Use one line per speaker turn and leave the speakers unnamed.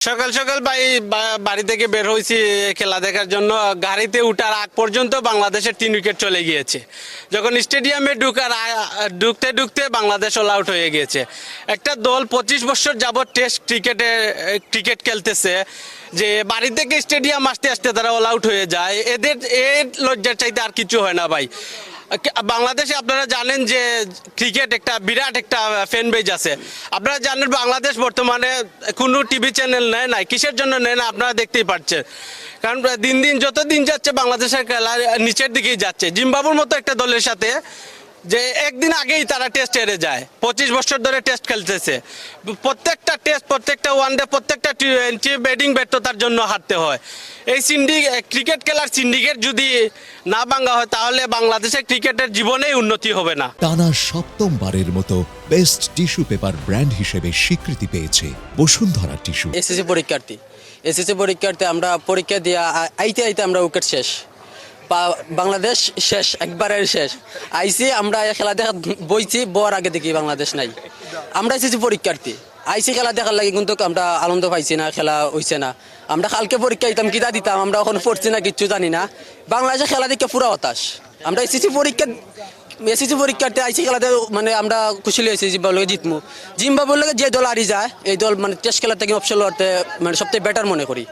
সকাল সকাল বাড়ি থেকে বের হয়েছি খেলা দেখার জন্য। গাড়িতে উঠার আগ পর্যন্ত বাংলাদেশের 3 উইকেট চলে গিয়েছে। যখন স্টেডিয়ামে ঢুকতে ঢুকতে বাংলাদেশ অল আউট হয়ে গিয়েছে। একটা দল 25 বছর যাবৎ টেস্ট ক্রিকেট খেলতেছে, যে বাড়ি থেকে স্টেডিয়াম আসতে আসতে তারা অল আউট হয়ে যায়। এর লজ্জার চাইতে আর কিছু হয় না ভাই। বাংলাদেশে আপনারা জানেন যে ক্রিকেট একটা বিরাট একটা ফ্যান বেজ আছে। আপনারা জানেন বাংলাদেশ বর্তমানে কোনো টিভি চ্যানেল নেয় নাই। কিসের জন্য নেয় না আপনারা দেখতেই পাচ্ছেন, কারণ যত দিন যাচ্ছে বাংলাদেশের খেলা নিচের দিকেই যাচ্ছে। জিম্বাবুর মতো একটা দলের সাথে যে একদিন আগেই তারা টেস্ট হেরে যায়। 25 বছর ধরে টেস্ট খেলতেছে, প্রত্যেকটা টেস্ট, প্রত্যেকটা ওয়ানডে, প্রত্যেকটা টি ব্যাটিং ব্যর্থতার জন্য হারতে হয়। এই ক্রিকেট খেলার সিন্ডিকেট যদি না ভাঙা হয় তাহলে বাংলাদেশের ক্রিকেটের জীবনেই উন্নতি হবে না।
টানা সপ্তমবারের মতো বেস্ট টিস্যু পেপার ব্র্যান্ড হিসেবে স্বীকৃতি পেয়েছে বসুন্ধরা টিস্যু।
এসএসসি পরীক্ষার্থী আমরা পরীক্ষা দিয়ে আইতে আমরা উইকেট শেষ, বাংলাদেশ শেষ, একবারের শেষ। আইসি আমরা খেলা দেখা বইছি, বর আগে দেখি বাংলাদেশ নাই। আমরা এসএসসি পরীক্ষার্থী আইসি খেলা দেখার লাগে, কিন্তু আমরা আনন্দ পাইছি না, খেলা হইছে না। আমরা কালকে পরীক্ষা দিতাম, কিতা দিতাম আমরা এখন পড়ছি না, কিচ্ছু জানি না। বাংলাদেশের খেলা দেখে পুরো হতাশ। আমরা এসএসসি পরীক্ষার্থী আইসি খেলাতে মানে আমরা খুশি হয়েছি জিম্বাবুর জিতমু। জিম্বাবুর যে দল হারি যায়, এই দল মানে টেস্ট খেলার থেকে অপশন মানে সবথেকে বেটার মনে করি।